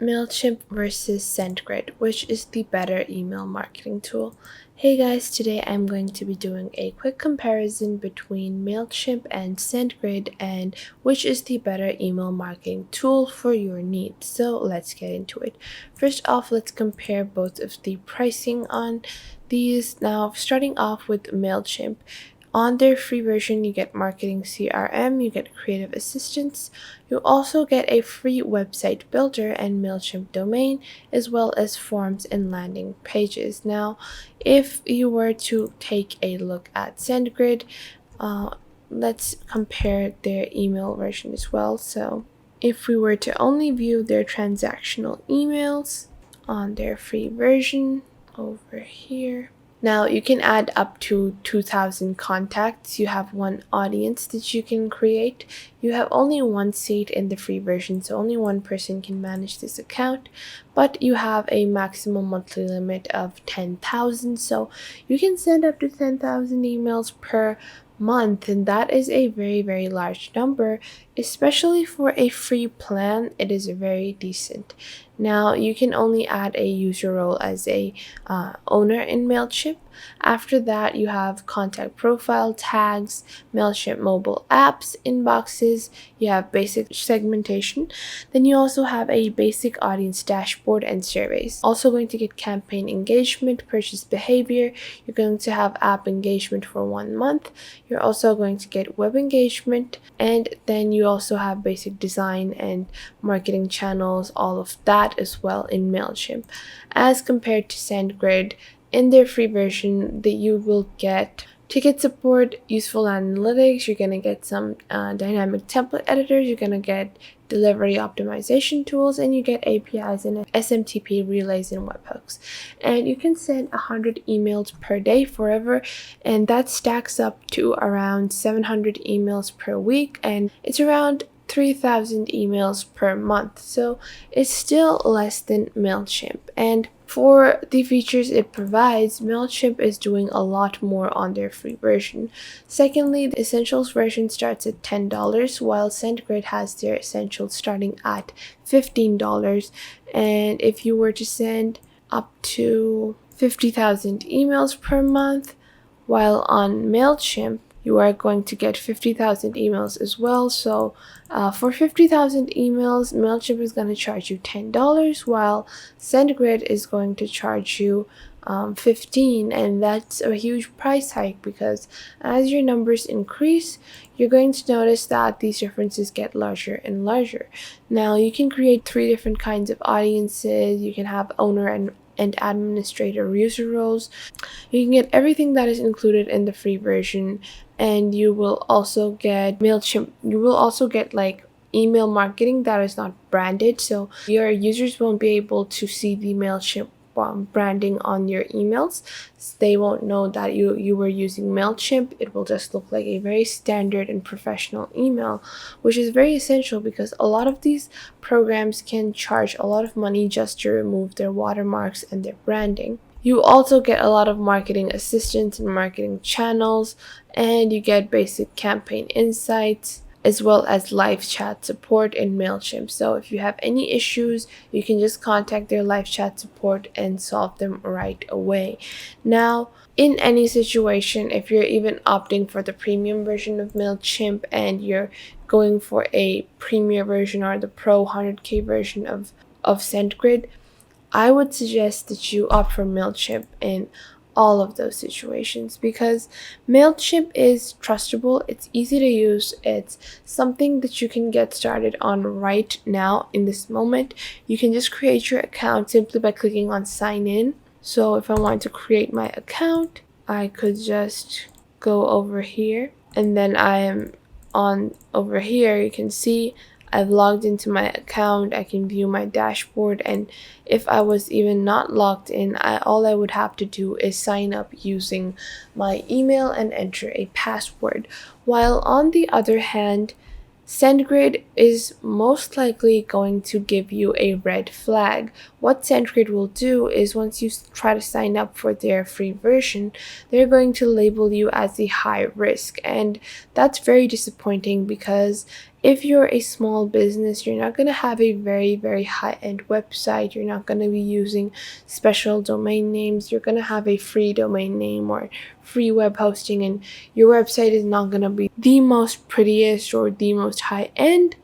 Mailchimp versus Sendgrid, which is the better email marketing tool? Hey guys, today I'm going to be doing a quick comparison between Mailchimp and Sendgrid and which is the better email marketing tool for your needs. So let's get into it. First off, let's compare both of the pricing on these. Now, starting off with Mailchimp. On their free version, you get marketing CRM, you get creative assistance, you also get a free website builder and Mailchimp domain, as well as forms and landing pages. Now, if you were to take a look at Sendgrid, let's compare their email version as well. So if we were to only view their transactional emails on their free version over here, now you can add up to 2,000 contacts. You have one audience that you can create. You have only one seat in the free version, so only one person can manage this account, but you have a maximum monthly limit of 10,000, so you can send up to 10,000 emails per month, and that is a very large number, especially for a free plan. It is very decent. Now you can only add a user role as a owner in Mailchimp. After that, you have contact profile, tags, Mailchimp mobile apps, inboxes, you have basic segmentation, then you also have a basic audience dashboard and surveys. Also going to get campaign engagement, purchase behavior, you're going to have app engagement for 1 month, you're also going to get web engagement, and then you also have basic design and marketing channels, all of that as well in Mailchimp. As compared to Sendgrid, in their free version, that you will get ticket support, useful analytics, you're going to get some dynamic template editors, you're going to get delivery optimization tools, and you get APIs and SMTP relays and webhooks. And you can send 100 emails per day forever, and that stacks up to around 700 emails per week, and it's around 3,000 emails per month, so it's still less than Mailchimp. And for the features it provides, Mailchimp is doing a lot more on their free version. Secondly, the Essentials version starts at $10, while Sendgrid has their Essentials starting at $15. And if you were to send up to 50,000 emails per month, while on Mailchimp, you are going to get 50,000 emails as well. So for 50,000 emails, Mailchimp is going to charge you $10, while Sendgrid is going to charge you $15, and that's a huge price hike, because as your numbers increase, you're going to notice that these differences get larger and larger. Now you can create 3 different kinds of audiences. You can have owner and administrator user roles. You can get everything that is included in the free version, and you will also get Mailchimp. You will also get like email marketing that is not branded, so your users won't be able to see the Mailchimp branding on your emails. They won't know that you were using Mailchimp. It will just look like a very standard and professional email, which is very essential because a lot of these programs can charge a lot of money just to remove their watermarks and their branding. You also get a lot of marketing assistance and marketing channels, and you get basic campaign insights, as well as live chat support in Mailchimp. So if you have any issues, you can just contact their live chat support and solve them right away. Now, in any situation, if you're even opting for the premium version of Mailchimp and you're going for a premier version or the Pro 100K version of Sendgrid, I would suggest that you opt for Mailchimp in all of those situations, because Mailchimp is trustable, it's easy to use, it's something that you can get started on right now in this moment. You can just create your account simply by clicking on sign in. So if I want to create my account, I could just go over here, and then I am on over here. You can see I've logged into my account. I can view my dashboard, and if I was even not logged in, all I would have to do is sign up using my email and enter a password. While on the other hand, Sendgrid is most likely going to give you a red flag. What Sendgrid will do is, once you try to sign up for their free version, they're going to label you as a high risk, and that's very disappointing because if you're a small business, you're not going to have a very high-end website. You're not going to be using special domain names. You're going to have a free domain name or free web hosting, and your website is not going to be the most prettiest or the most high-end,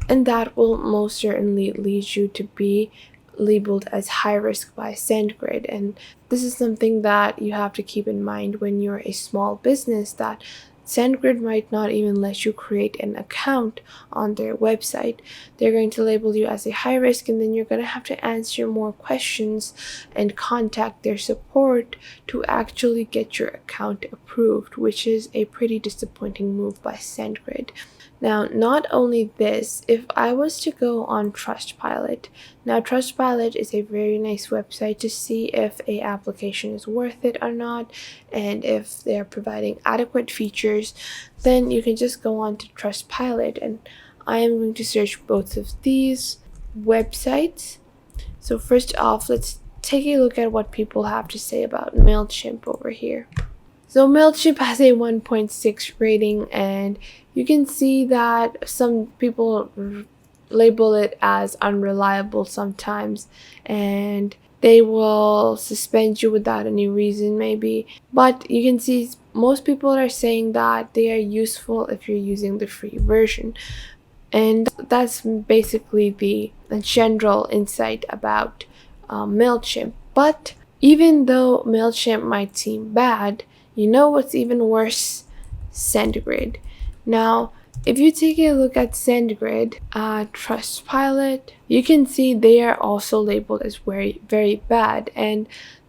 and that will most certainly lead you to be labeled as high risk by Sendgrid. And this is something that you have to keep in mind when you're a small business, that Sendgrid might not even let you create an account on their website. They're going to label you as a high risk, and then you're going to have to answer more questions and contact their support to actually get your account approved, which is a pretty disappointing move by Sendgrid. Now, not only this, if I was to go on Trustpilot, now Trustpilot is a very nice website to see if a application is worth it or not, and if they're providing adequate features, then you can just go on to Trustpilot, and I am going to search both of these websites. So first off, let's take a look at what people have to say about Mailchimp over here. So Mailchimp has a 1.6 rating, and you can see that some people label it as unreliable sometimes, and they will suspend you without any reason maybe. But you can see most people are saying that they are useful if you're using the free version. And that's basically the general insight about Mailchimp. But even though Mailchimp might seem bad, you know what's even worse? Sendgrid. Now, if you take a look at Sendgrid, Trustpilot, you can see they are also labeled as very bad. And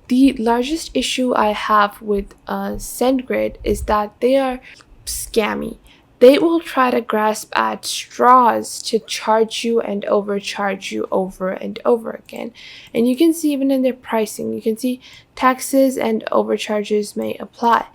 the largest issue I have with Sendgrid is that they are scammy. They will try to grasp at straws to charge you and overcharge you over and over again. And you can see even in their pricing, you can see taxes and overcharges may apply.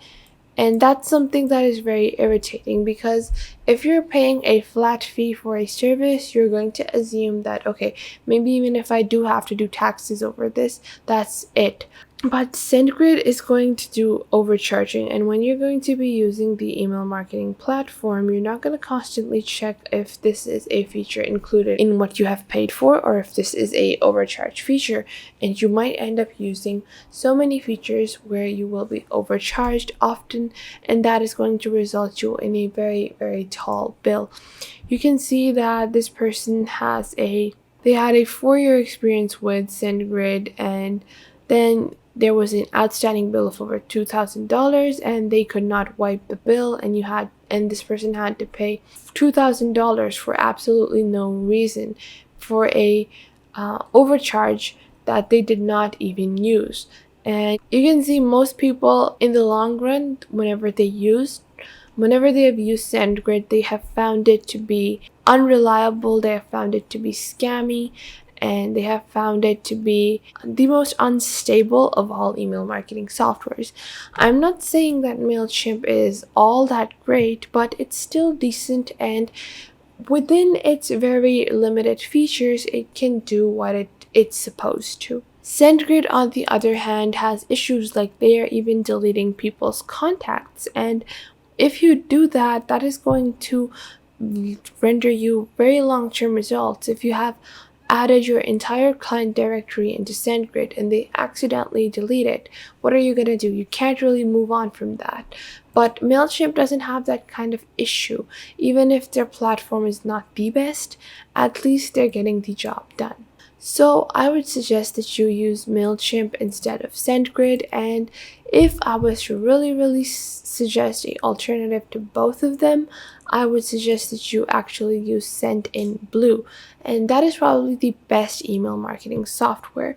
And that's something that is very irritating, because if you're paying a flat fee for a service, you're going to assume that, okay, maybe even if I do have to do taxes over this, that's it. But Sendgrid is going to do overcharging, and when you're going to be using the email marketing platform, you're not going to constantly check if this is a feature included in what you have paid for or if this is a overcharged feature, and you might end up using so many features where you will be overcharged often, and that is going to result you in a very tall bill. You can see that this person had a 4-year experience with Sendgrid, and then there was an outstanding bill of over $2,000, and they could not wipe the bill, and this person had to pay $2,000 for absolutely no reason for a overcharge that they did not even use. And you can see most people in the long run, whenever they have used Sendgrid, they have found it to be unreliable, they have found it to be scammy, and they have found it to be the most unstable of all email marketing softwares. I'm not saying that Mailchimp is all that great, but it's still decent, and within its very limited features, it can do what it's supposed to. Sendgrid, on the other hand, has issues like they are even deleting people's contacts, and if you do that, that is going to render you very long-term results. If you have added your entire client directory into Sendgrid and they accidentally delete it, what are you going to do? You can't really move on from that. But Mailchimp doesn't have that kind of issue. Even if their platform is not the best, at least they're getting the job done. So I would suggest that you use Mailchimp instead of Sendgrid, and if I was to really suggest an alternative to both of them, I would suggest that you actually use Sendinblue, and that is probably the best email marketing software.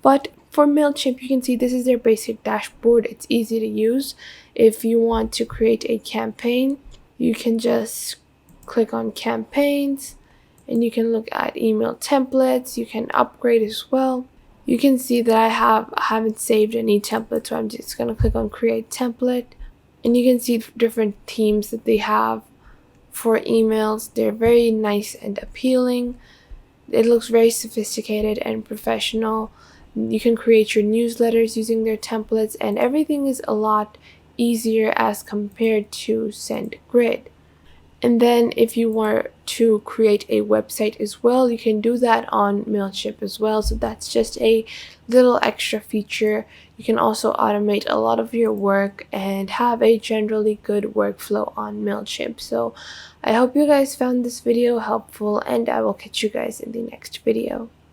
But for Mailchimp, you can see this is their basic dashboard. It's easy to use. If you want to create a campaign, you can just click on campaigns, and you can look at email templates. You can upgrade as well. You can see that I haven't saved any templates, so I'm just going to click on create template, and you can see different themes that they have for emails. They're very nice and appealing. It looks very sophisticated and professional. You can create your newsletters using their templates, and everything is a lot easier as compared to Sendgrid. And then if you want to create a website as well, you can do that on Mailchimp as well. So that's just a little extra feature. You can also automate a lot of your work and have a generally good workflow on Mailchimp. So I hope you guys found this video helpful, and I will catch you guys in the next video.